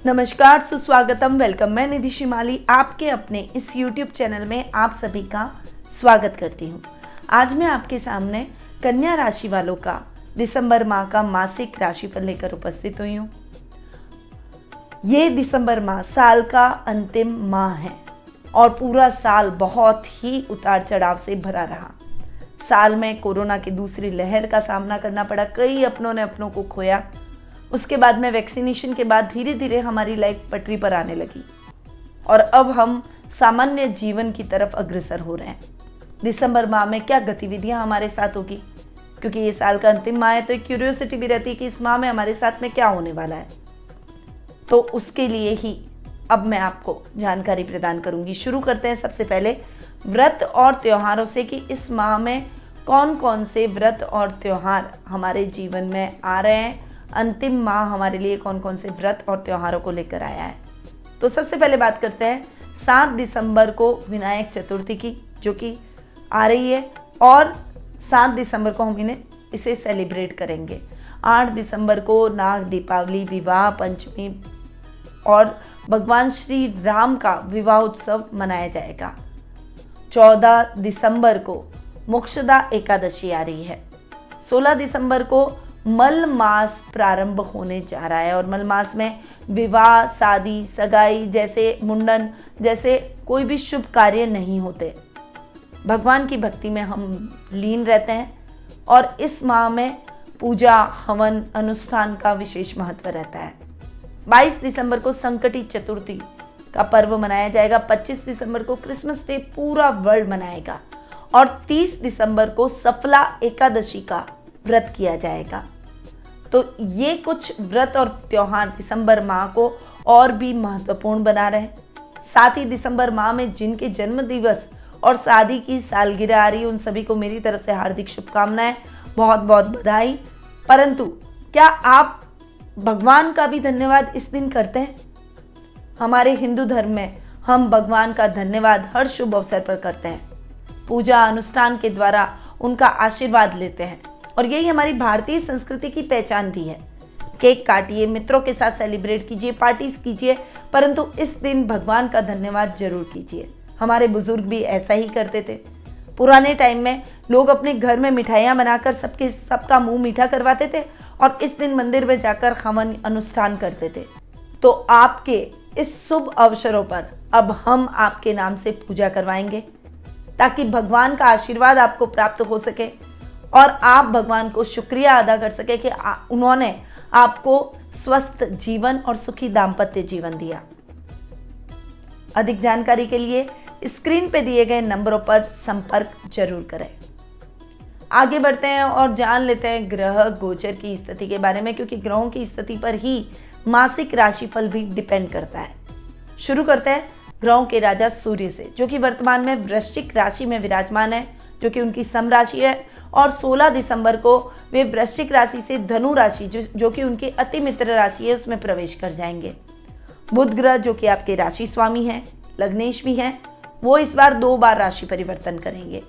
नमस्कार, सुस्वागतम, वेलकम। मैं निधि शिमाली आपके अपने इस YouTube चैनल में आप सभी का स्वागत करती हूँ। आज मैं आपके सामने कन्या राशि वालों का दिसंबर माह का मासिक राशिफल लेकर उपस्थित हुई हूँ। ये दिसंबर माह साल का अंतिम माह है और पूरा साल बहुत ही उतार चढ़ाव से भरा रहा। साल में कोरोना की दूसरी लहर का सामना करना पड़ा, कई अपनों ने अपनों को खोया। उसके बाद में वैक्सीनेशन के बाद धीरे धीरे हमारी लाइफ पटरी पर आने लगी और अब हम सामान्य जीवन की तरफ अग्रसर हो रहे हैं। दिसंबर माह में क्या गतिविधियां हमारे साथ होगी, क्योंकि ये साल का अंतिम माह है तो एक क्यूरियोसिटी भी रहती है कि इस माह में हमारे साथ में क्या होने वाला है। तो उसके लिए ही अब मैं आपको जानकारी प्रदान करूंगी। शुरू करते हैं सबसे पहले व्रत और त्योहारों से कि इस माह में कौन कौन से व्रत और त्योहार हमारे जीवन में आ रहे हैं। अंतिम माह हमारे लिए कौन कौन से व्रत और त्योहारों को लेकर आया है। तो सबसे पहले बात करते हैं 7 दिसंबर को विनायक चतुर्थी की, जो कि आ रही है और 7 दिसंबर को हम इसे सेलिब्रेट करेंगे। 8 दिसंबर को नाग दीपावली, विवाह पंचमी और भगवान श्री राम का विवाह उत्सव मनाया जाएगा। 14 दिसंबर को मोक्षदा एकादशी आ रही है। 16 दिसंबर को मल मास प्रारंभ होने जा रहा है और मल मास में विवाह, शादी, सगाई जैसे, मुंडन जैसे कोई भी शुभ कार्य नहीं होते। भगवान की भक्ति में हम लीन रहते हैं और इस माह में पूजा, हवन, अनुष्ठान का विशेष महत्व रहता है। 22 दिसंबर को संकटी चतुर्थी का पर्व मनाया जाएगा। 25 दिसंबर को क्रिसमस डे पूरा वर्ल्ड मनाएगा और 30 दिसंबर को सफला एकादशी का व्रत किया जाएगा। तो ये कुछ व्रत और त्योहार दिसंबर माह को और भी महत्वपूर्ण बना रहे हैं। साथ ही दिसंबर माह में जिनके जन्म दिवस और शादी की सालगिरह आ रही है, उन सभी को मेरी तरफ से हार्दिक शुभकामनाएं, बहुत बहुत बधाई। परंतु क्या आप भगवान का भी धन्यवाद इस दिन करते हैं? हमारे हिंदू धर्म में हम भगवान का धन्यवाद हर शुभ अवसर पर करते हैं। पूजा अनुष्ठान के द्वारा उनका आशीर्वाद लेते हैं और यही हमारी भारतीय संस्कृति की पहचान भी है। केक काटिए, मित्रों के साथ सेलिब्रेट कीजिए, पार्टीज कीजिए, परंतु इस दिन भगवान का धन्यवाद जरूर कीजिए। हमारे बुजुर्ग भी ऐसा ही करते थे। पुराने टाइम में लोग अपने घर में मिठाइयाँ बनाकर सबका मुंह मीठा करवाते थे और इस दिन मंदिर में जाकर हवन अनुष्ठान करते थे। तो आपके इस शुभ अवसरों पर अब हम आपके नाम से पूजा करवाएंगे ताकि भगवान का आशीर्वाद आपको प्राप्त हो सके और आप भगवान को शुक्रिया अदा कर सके कि उन्होंने आपको स्वस्थ जीवन और सुखी दाम्पत्य जीवन दिया। अधिक जानकारी के लिए स्क्रीन पे दिए गए नंबरों पर संपर्क जरूर करें। आगे बढ़ते हैं और जान लेते हैं ग्रह गोचर की स्थिति के बारे में, क्योंकि ग्रहों की स्थिति पर ही मासिक राशिफल भी डिपेंड करता है। शुरू करते हैं ग्रहों के राजा सूर्य से, जो कि वर्तमान में वृश्चिक राशि में विराजमान है, जो कि उनकी सम राशि है और 16 दिसंबर को वे वृश्चिक राशि से धनु राशि जो कि उनकी अति मित्र राशि है उसमें प्रवेश कर जाएंगे। बुध ग्रह, जो कि आपके राशि स्वामी हैं, लग्नेश भी हैं, वो इस बार 2 बार राशि परिवर्तन करेंगे।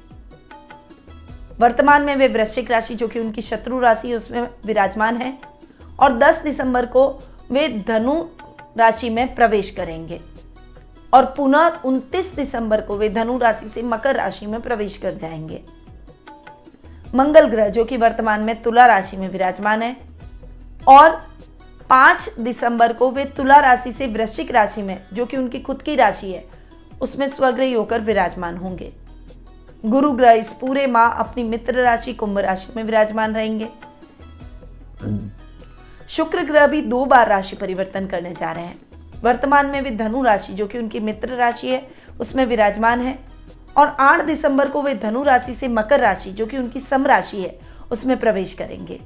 वर्तमान में वे वृश्चिक राशि, जो कि उनकी शत्रु राशि है, उसमें विराजमान है और 10 दिसंबर को वे धनु राशि में प्रवेश करेंगे और पुनः 29 दिसंबर को वे धनु राशि से मकर राशि में प्रवेश कर जाएंगे। मंगल ग्रह, जो कि वर्तमान में तुला राशि में विराजमान है और 5 दिसंबर को वे तुला राशि से वृश्चिक राशि में, जो कि उनकी खुद की राशि है, उसमें स्वग्रही होकर विराजमान होंगे। गुरु ग्रह इस पूरे माह अपनी मित्र राशि कुंभ राशि में विराजमान रहेंगे। शुक्र ग्रह भी 2 बार राशि परिवर्तन करने जा रहे हैं। वर्तमान में वे धनु राशि, जो कि उनकी मित्र राशि है, उसमें विराजमान है और 8 दिसंबर को वे धनु राशि से मकर राशि, जो कि उनकी सम राशि है, उसमें प्रवेश करेंगे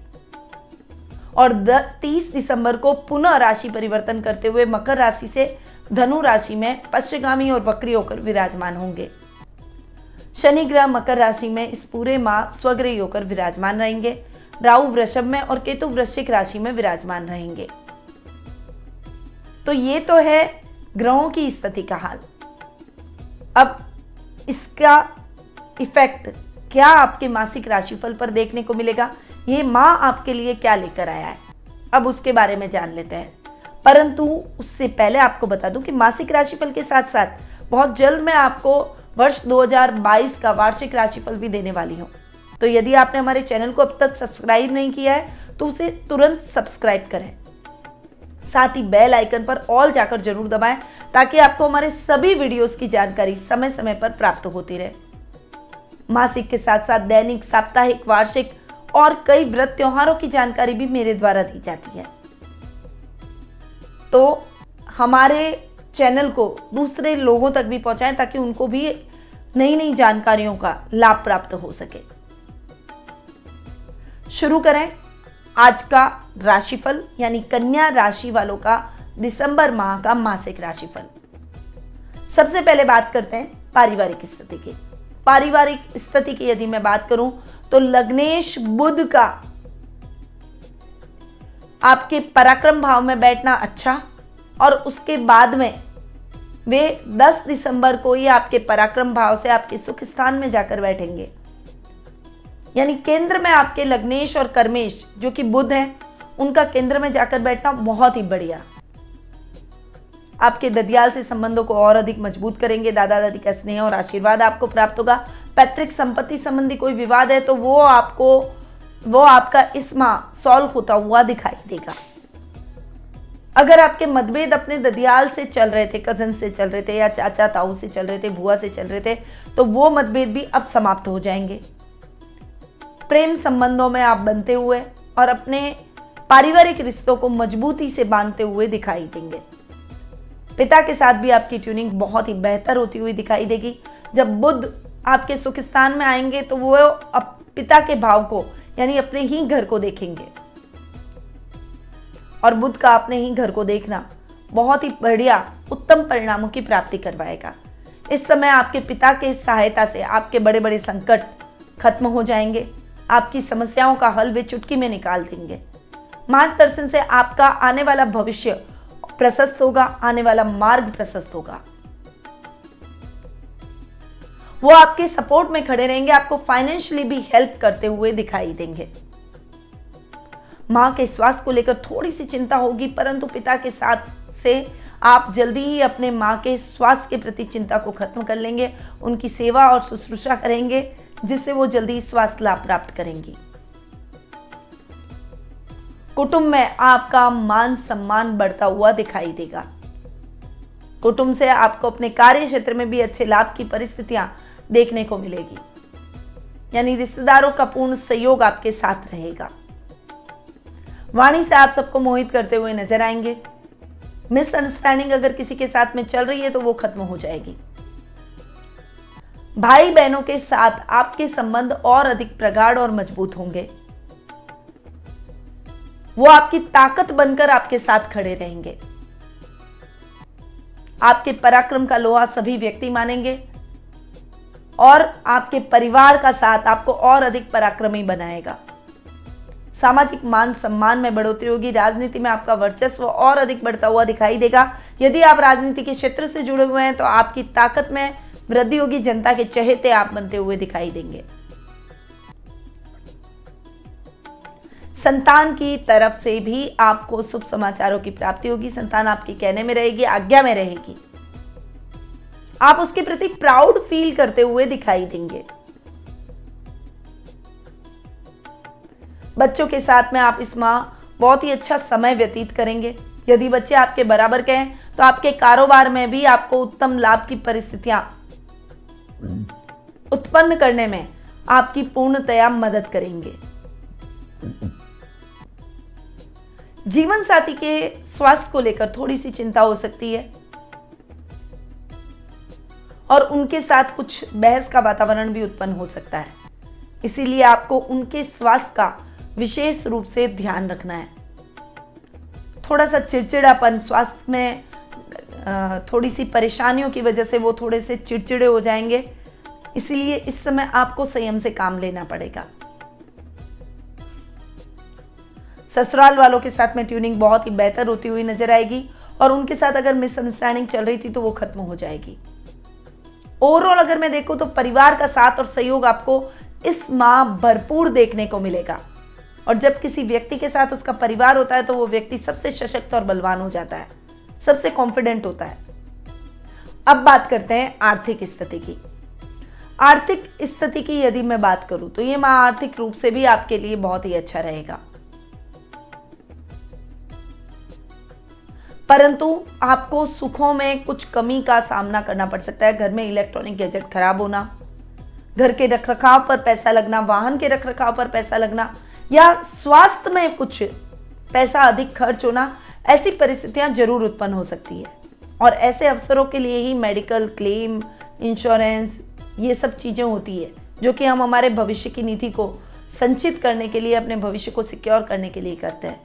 और 30 दिसंबर को पुनः राशि परिवर्तन करते हुए मकर राशि से धनु राशि में पश्चिमगामी और वक्री होकर विराजमान होंगे। शनि ग्रह मकर राशि में इस पूरे माह स्वग्रही होकर विराजमान रहेंगे। राहु वृषभ में और केतु वृश्चिक राशि में विराजमान रहेंगे। तो ये तो है ग्रहों की स्थिति का हाल। अब इसका इफेक्ट क्या आपके मासिक राशिफल पर देखने को मिलेगा, ये माह आपके लिए क्या लेकर आया है, अब उसके बारे में जान लेते हैं। परंतु उससे पहले आपको बता दूं कि मासिक राशिफल के साथ साथ बहुत जल्द मैं आपको वर्ष 2022 का वार्षिक राशिफल भी देने वाली हूं। तो यदि आपने हमारे चैनल को अब तक सब्सक्राइब नहीं किया है तो उसे तुरंत सब्सक्राइब करें, साथ ही बेल आइकन पर ऑल जाकर जरूर दबाएं ताकि आपको हमारे सभी वीडियोस की जानकारी समय समय पर प्राप्त होती रहे। मासिक के साथ साथ दैनिक, साप्ताहिक, वार्षिक और कई व्रत त्योहारों की जानकारी भी मेरे द्वारा दी जाती है। तो हमारे चैनल को दूसरे लोगों तक भी पहुंचाएं ताकि उनको भी नई नई जानकारियों का लाभ प्राप्त हो सके। शुरू करें आज का राशिफल, यानी कन्या राशि वालों का दिसंबर माह का मासिक राशिफल। सबसे पहले बात करते हैं पारिवारिक स्थिति की। पारिवारिक स्थिति की यदि मैं बात करूं तो लग्नेश बुध का आपके पराक्रम भाव में बैठना अच्छा, और उसके बाद में वे 10 दिसंबर को ही आपके पराक्रम भाव से आपके सुख स्थान में जाकर बैठेंगे। यानी केंद्र में आपके लग्नेश और कर्मेश जो कि बुध हैं, उनका केंद्र में जाकर बैठना बहुत ही बढ़िया। आपके ददियाल से संबंधों को और अधिक मजबूत करेंगे। दादा दादी का स्नेह और आशीर्वाद आपको प्राप्त होगा। पैतृक संपत्ति संबंधी कोई विवाद है तो वो आपका इस माह सॉल्व होता हुआ दिखाई देगा। अगर आपके मतभेद अपने ददियाल से चल रहे थे, कजन से चल रहे थे, या चाचा ताऊ से चल रहे थे, बुआ से चल रहे थे, तो वो मतभेद भी अब समाप्त हो जाएंगे। प्रेम संबंधों में आप बनते हुए और अपने पारिवारिक रिश्तों को मजबूती से बांधते हुए दिखाई देंगे। पिता के साथ भी आपकी ट्यूनिंग बहुत ही बेहतर होती हुई दिखाई देगी। जब बुध आपके सुख स्थान में आएंगे तो वो पिता के भाव को, यानी अपने ही घर को देखेंगे, और बुध का अपने ही घर को देखना बहुत ही बढ़िया उत्तम परिणामों की प्राप्ति करवाएगा। इस समय आपके पिता के सहायता से आपके बड़े बड़े संकट खत्म हो जाएंगे। आपकी समस्याओं का हल वे चुटकी में निकाल देंगे। मार्गदर्शन से आपका आने वाला भविष्य प्रशस्त होगा, आने वाला मार्ग प्रशस्त होगा। वो आपके सपोर्ट में खड़े रहेंगे, आपको फाइनेंशियली भी हेल्प करते हुए दिखाई देंगे। मां के स्वास्थ्य को लेकर थोड़ी सी चिंता होगी, परंतु पिता के साथ से आप जल्दी ही अपने मां के स्वास्थ्य के प्रति चिंता को खत्म कर लेंगे। उनकी सेवा और शुश्रूषा करेंगे जिससे वो जल्दी स्वास्थ्य लाभ प्राप्त करेंगी। कुटुंब में आपका मान सम्मान बढ़ता हुआ दिखाई देगा। कुटुंब से आपको अपने कार्य क्षेत्र में भी अच्छे लाभ की परिस्थितियां देखने को मिलेगी, यानी रिश्तेदारों का पूर्ण सहयोग आपके साथ रहेगा। वाणी से आप सबको मोहित करते हुए नजर आएंगे। मिसअंडरस्टैंडिंग अगर किसी के साथ में चल रही है तो वो खत्म हो जाएगी। भाई बहनों के साथ आपके संबंध और अधिक प्रगाढ़ और मजबूत होंगे। वो आपकी ताकत बनकर आपके साथ खड़े रहेंगे। आपके पराक्रम का लोहा सभी व्यक्ति मानेंगे और आपके परिवार का साथ आपको और अधिक पराक्रमी बनाएगा। सामाजिक मान सम्मान में बढ़ोतरी होगी। राजनीति में आपका वर्चस्व और अधिक बढ़ता हुआ दिखाई देगा। यदि आप राजनीति के क्षेत्र से जुड़े हुए हैं तो आपकी ताकत में वृद्धि होगी। जनता के चहेते आप बनते हुए दिखाई देंगे। संतान की तरफ से भी आपको शुभ समाचारों की प्राप्ति होगी। संतान आपकी कहने में रहेगी, आज्ञा में रहेगी। आप उसके प्रति प्राउड फील करते हुए दिखाई देंगे। बच्चों के साथ में आप इस माह बहुत ही अच्छा समय व्यतीत करेंगे। यदि बच्चे आपके बराबर के हैं तो आपके कारोबार में भी आपको उत्तम लाभ की परिस्थितियां उत्पन्न करने में आपकी पूर्णतया मदद करेंगे। जीवन साथी के स्वास्थ्य को लेकर थोड़ी सी चिंता हो सकती है और उनके साथ कुछ बहस का वातावरण भी उत्पन्न हो सकता है। इसीलिए आपको उनके स्वास्थ्य का विशेष रूप से ध्यान रखना है। थोड़ा सा चिड़चिड़ापन, स्वास्थ्य में थोड़ी सी परेशानियों की वजह से वो थोड़े से चिड़चिड़े हो जाएंगे। इसीलिए इस समय आपको संयम से काम लेना पड़ेगा। ससुराल वालों के साथ में ट्यूनिंग बहुत ही बेहतर होती हुई नजर आएगी और उनके साथ अगर मिसअंडरस्टैंडिंग चल रही थी तो वो खत्म हो जाएगी। ओवरऑल अगर मैं देखूं तो परिवार का साथ और सहयोग आपको इस माह भरपूर देखने को मिलेगा। और जब किसी व्यक्ति के साथ उसका परिवार होता है तो वो व्यक्ति सबसे सशक्त और बलवान हो जाता है, सबसे कॉन्फिडेंट होता है। अब बात करते हैं आर्थिक स्थिति की। आर्थिक स्थिति की यदि मैं बात करूं तो ये माह आर्थिक रूप से भी आपके लिए बहुत ही अच्छा रहेगा, परंतु आपको सुखों में कुछ कमी का सामना करना पड़ सकता है। घर में इलेक्ट्रॉनिक गैजेट खराब होना, घर के रखरखाव पर पैसा लगना, वाहन के रखरखाव पर पैसा लगना या स्वास्थ्य में कुछ पैसा अधिक खर्च होना, ऐसी परिस्थितियां जरूर उत्पन्न हो सकती है। और ऐसे अवसरों के लिए ही मेडिकल क्लेम, इंश्योरेंस, ये सब चीज़ें होती है जो कि हम हमारे भविष्य की निधि को संचित करने के लिए, अपने भविष्य को सिक्योर करने के लिए करते हैं।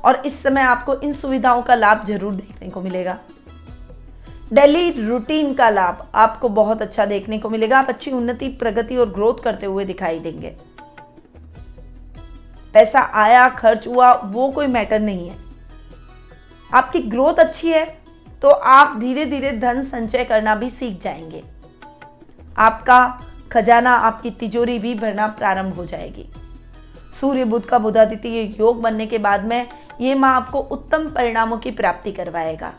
और इस समय आपको इन सुविधाओं का लाभ जरूर देखने को मिलेगा। डेली रूटीन का लाभ आपको बहुत अच्छा देखने को मिलेगा। आप अच्छी उन्नति, प्रगति और ग्रोथ करते हुए दिखाई देंगे। पैसा आया, खर्च हुआ, वो कोई मैटर नहीं है। आपकी ग्रोथ अच्छी है तो आप धीरे धीरे धन संचय करना भी सीख जाएंगे। आपका खजाना, आपकी तिजोरी भी भरना प्रारंभ हो जाएगी। सूर्य बुध का बुधादित्य योग बनने के बाद में ये माह आपको उत्तम परिणामों की प्राप्ति करवाएगा।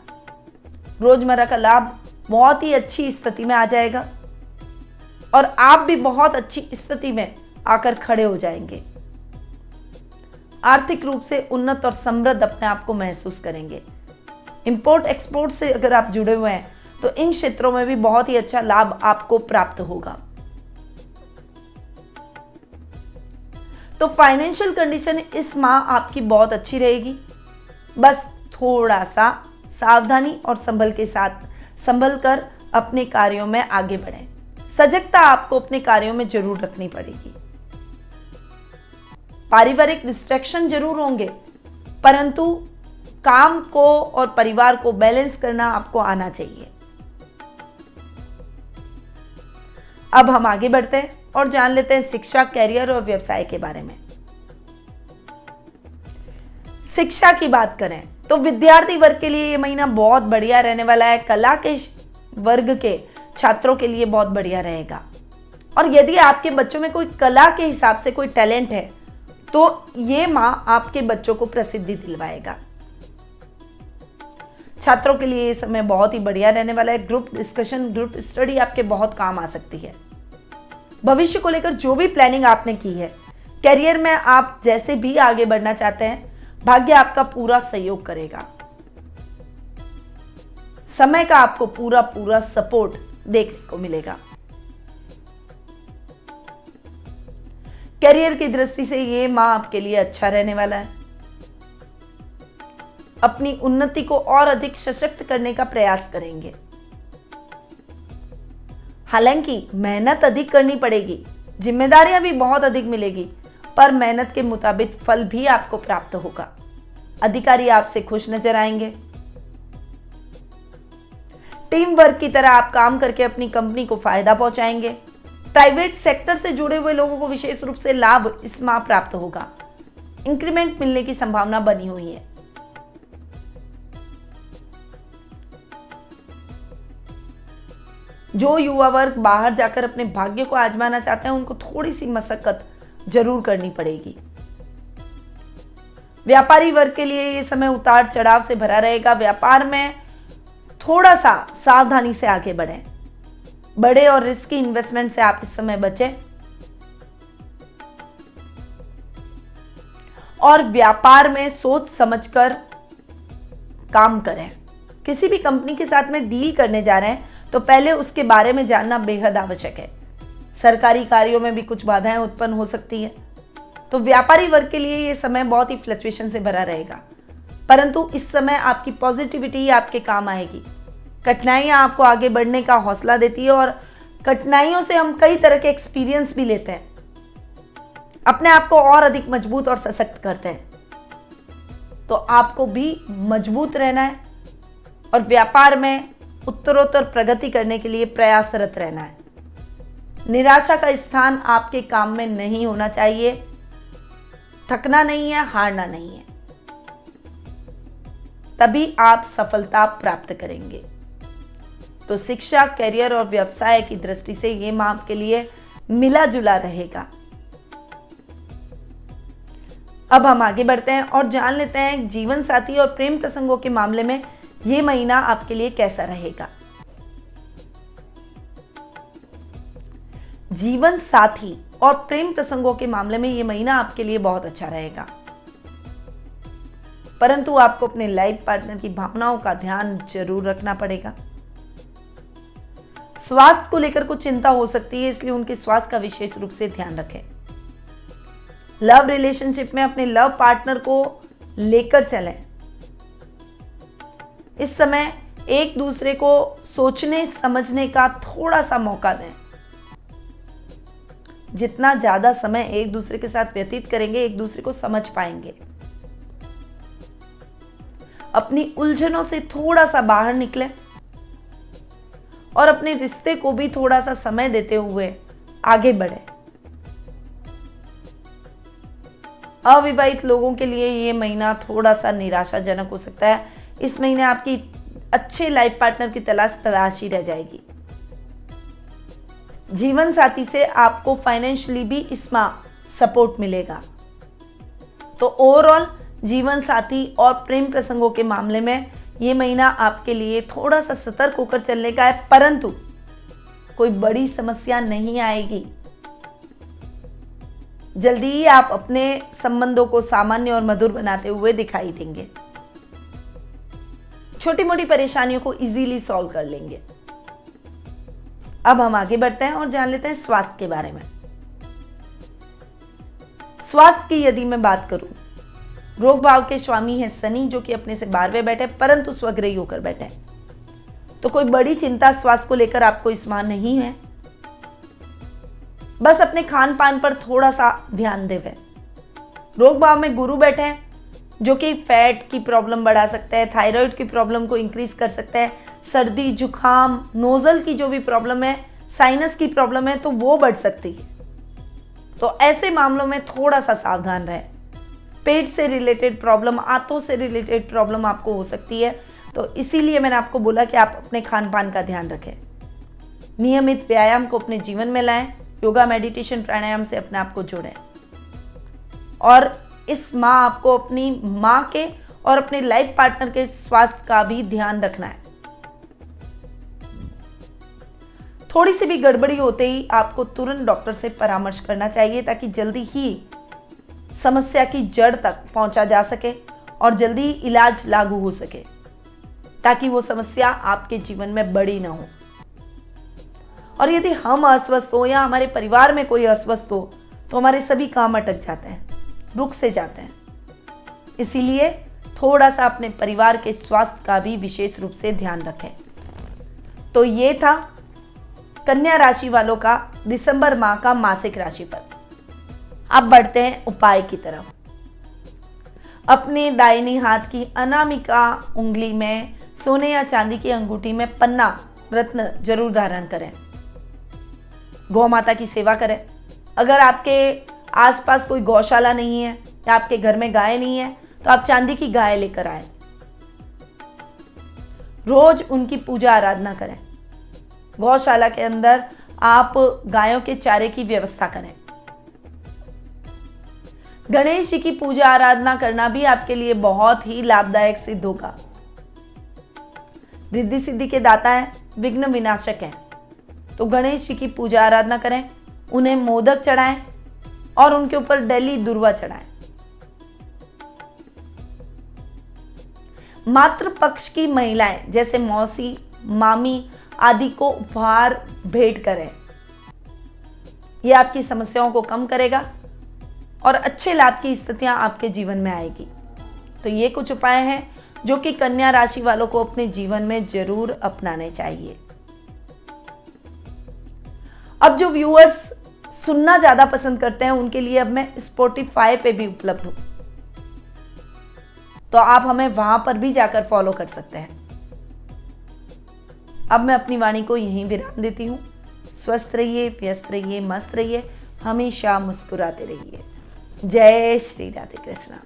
रोजमर्रा का लाभ बहुत ही अच्छी स्थिति में आ जाएगा और आप भी बहुत अच्छी स्थिति में आकर खड़े हो जाएंगे। आर्थिक रूप से उन्नत और समृद्ध अपने आप को महसूस करेंगे। इंपोर्ट एक्सपोर्ट से अगर आप जुड़े हुए हैं तो इन क्षेत्रों में भी बहुत ही अच्छा लाभ आपको प्राप्त होगा। तो फाइनेंशियल कंडीशन इस माह आपकी बहुत अच्छी रहेगी। बस थोड़ा सा सावधानी और संभल कर अपने कार्यों में आगे बढ़ें। सजगता आपको अपने कार्यों में जरूर रखनी पड़ेगी। पारिवारिक डिस्ट्रैक्शन जरूर होंगे, परंतु काम को और परिवार को बैलेंस करना आपको आना चाहिए। अब हम आगे बढ़ते हैं और जान लेते हैं शिक्षा, कैरियर और व्यवसाय के बारे में। शिक्षा की बात करें तो विद्यार्थी वर्ग के लिए ये महीना बहुत बढ़िया रहने वाला है। कला के वर्ग के छात्रों के लिए बहुत बढ़िया रहेगा। और यदि आपके बच्चों में कोई कला के हिसाब से कोई टैलेंट है तो ये माह आपके बच्चों को प्रसिद्धि दिलवाएगा। छात्रों के लिए ये समय बहुत ही बढ़िया रहने वाला है। ग्रुप डिस्कशन, ग्रुप स्टडी आपके बहुत काम आ सकती है। भविष्य को लेकर जो भी प्लानिंग आपने की है, करियर में आप जैसे भी आगे बढ़ना चाहते हैं, भाग्य आपका पूरा सहयोग करेगा। समय का आपको पूरा सपोर्ट देखने को मिलेगा। करियर की दृष्टि से ये माह आपके लिए अच्छा रहने वाला है। अपनी उन्नति को और अधिक सशक्त करने का प्रयास करेंगे। हालांकि मेहनत अधिक करनी पड़ेगी, जिम्मेदारियां भी बहुत अधिक मिलेगी, पर मेहनत के मुताबिक फल भी आपको प्राप्त होगा। अधिकारी आपसे खुश नजर आएंगे। टीम वर्क की तरह आप काम करके अपनी कंपनी को फायदा पहुंचाएंगे। प्राइवेट सेक्टर से जुड़े हुए लोगों को विशेष रूप से लाभ इस माह प्राप्त होगा। इंक्रीमेंट मिलने की संभावना बनी हुई है। जो युवा वर्ग बाहर जाकर अपने भाग्य को आजमाना चाहते हैं, उनको थोड़ी सी मशक्कत जरूर करनी पड़ेगी। व्यापारी वर्ग के लिए यह समय उतार चढ़ाव से भरा रहेगा। व्यापार में थोड़ा सा सावधानी से आगे बढ़ें। बड़े और रिस्की इन्वेस्टमेंट से आप इस समय बचें और व्यापार में सोच समझकर काम करें। किसी भी कंपनी के साथ में डील करने जा रहे हैं तो पहले उसके बारे में जानना बेहद आवश्यक है। सरकारी कार्यों में भी कुछ बाधाएं उत्पन्न हो सकती है। तो व्यापारी वर्ग के लिए यह समय बहुत ही फ्लक्चुएशन से भरा रहेगा, परंतु इस समय आपकी पॉजिटिविटी आपके काम आएगी। कठिनाइयां आपको आगे बढ़ने का हौसला देती है और कठिनाइयों से हम कई तरह के एक्सपीरियंस भी लेते हैं, अपने आप को और अधिक मजबूत और सशक्त करते हैं। तो आपको भी मजबूत रहना है और व्यापार में उत्तरोत्तर प्रगति करने के लिए प्रयासरत रहना है। निराशा का स्थान आपके काम में नहीं होना चाहिए। थकना नहीं है, हारना नहीं है, तभी आप सफलता प्राप्त करेंगे। तो शिक्षा, करियर और व्यवसाय की दृष्टि से ये माह आपके लिए मिला जुला रहेगा। अब हम आगे बढ़ते हैं और जान लेते हैं जीवन साथी और प्रेम प्रसंगों के मामले में ये महीना आपके लिए कैसा रहेगा। जीवन साथी और प्रेम प्रसंगों के मामले में ये महीना आपके लिए बहुत अच्छा रहेगा, परंतु आपको अपने लाइफ पार्टनर की भावनाओं का ध्यान जरूर रखना पड़ेगा। स्वास्थ्य को लेकर कुछ चिंता हो सकती है, इसलिए उनके स्वास्थ्य का विशेष रूप से ध्यान रखें। लव रिलेशनशिप में अपने लव पार्टनर को लेकर चलें। इस समय एक दूसरे को सोचने समझने का थोड़ा सा मौका दें। जितना ज्यादा समय एक दूसरे के साथ व्यतीत करेंगे, एक दूसरे को समझ पाएंगे। अपनी उलझनों से थोड़ा सा बाहर निकलें और अपने रिश्ते को भी थोड़ा सा समय देते हुए आगे बढ़े। अविवाहित लोगों के लिए ये महीना थोड़ा सा निराशाजनक हो सकता है। इस महीने आपकी अच्छे लाइफ पार्टनर की तलाश ही रह जाएगी। जीवन साथी से आपको फाइनेंशियली भी इसमें सपोर्ट मिलेगा। तो ओवरऑल जीवन साथी और प्रेम प्रसंगों के मामले में ये महीना आपके लिए थोड़ा सा सतर्क होकर चलने का है, परंतु कोई बड़ी समस्या नहीं आएगी। जल्दी ही आप अपने संबंधों को सामान्य और मधुर बनाते हुए दिखाई देंगे। छोटी मोटी परेशानियों को इजीली सॉल्व कर लेंगे। अब हम आगे बढ़ते हैं और जान लेते हैं स्वास्थ्य के बारे में। स्वास्थ्य की यदि मैं बात करूं, रोग भाव के स्वामी है शनि, जो कि अपने से 12वें बैठे परंतु स्वग्रही होकर बैठे, तो कोई बड़ी चिंता स्वास्थ्य को लेकर आपको इस माह नहीं है। बस अपने खान पान पर थोड़ा सा ध्यान देवे। रोग भाव में गुरु बैठे हैं, जो कि फैट की प्रॉब्लम बढ़ा सकता है, थायराइड की प्रॉब्लम को इंक्रीज कर सकता है, सर्दी जुकाम नोजल की जो भी प्रॉब्लम है, साइनस की प्रॉब्लम है, तो वो बढ़ सकती है। तो ऐसे मामलों में थोड़ा सा सावधान रहें। पेट से रिलेटेड प्रॉब्लम, आंतों से रिलेटेड प्रॉब्लम आपको हो सकती है, तो इसीलिए मैंने आपको बोला कि आप अपने खान पान का ध्यान रखें। नियमित व्यायाम को अपने जीवन में लाएं, योगा मेडिटेशन प्राणायाम से अपने आप को जोड़ें। और इस माह आपको अपनी माँ के और अपने लाइफ पार्टनर के स्वास्थ्य का भी ध्यान रखना है। थोड़ी सी भी गड़बड़ी होते ही आपको तुरंत डॉक्टर से परामर्श करना चाहिए, ताकि जल्दी ही समस्या की जड़ तक पहुंचा जा सके और जल्दी इलाज लागू हो सके, ताकि वो समस्या आपके जीवन में बड़ी ना हो। और यदि हम अस्वस्थ हो या हमारे परिवार में कोई अस्वस्थ हो, तो हमारे सभी काम अटक जाते हैं, रुक से जाते हैं। इसीलिए थोड़ा सा अपने परिवार के स्वास्थ्य का भी विशेष रूप से ध्यान रखें। तो ये था कन्या राशि वालों का दिसंबर माह का मासिक राशिफल। अब बढ़ते हैं उपाय की तरफ। अपने दाहिनी हाथ की अनामिका उंगली में सोने या चांदी की अंगूठी में पन्ना रत्न जरूर धारण करें। गौ माता की सेवा करें। अगर आपके आसपास कोई गौशाला नहीं है या आपके घर में गाय नहीं है, तो आप चांदी की गाय लेकर आए। रोज उनकी पूजा आराधना करें। गौशाला के अंदर आप गायों के चारे की व्यवस्था करें। गणेश जी की पूजा आराधना करना भी आपके लिए बहुत ही लाभदायक सिद्ध होगा। रिद्धि सिद्धि के दाता है, विघ्न विनाशक हैं, तो गणेश जी की पूजा आराधना करें, उन्हें मोदक चढ़ाएं और उनके ऊपर डेली दुर्वा चढ़ाएं। मातृ पक्ष की महिलाएं जैसे मौसी, मामी आदि को उपहार भेंट करें। यह आपकी समस्याओं को कम करेगा और अच्छे लाभ की स्थितियां आपके जीवन में आएगी। तो ये कुछ उपाय हैं जो कि कन्या राशि वालों को अपने जीवन में जरूर अपनाने चाहिए। अब जो व्यूअर्स सुनना ज्यादा पसंद करते हैं, उनके लिए अब मैं स्पॉटिफाई पे भी उपलब्ध हूं, तो आप हमें वहां पर भी जाकर फॉलो कर सकते हैं। अब मैं अपनी वाणी को यहीं विराम देती हूं। स्वस्थ रहिए, व्यस्त रहिए, मस्त रहिए, हमेशा मुस्कुराते रहिए। जय श्री राधे कृष्णा।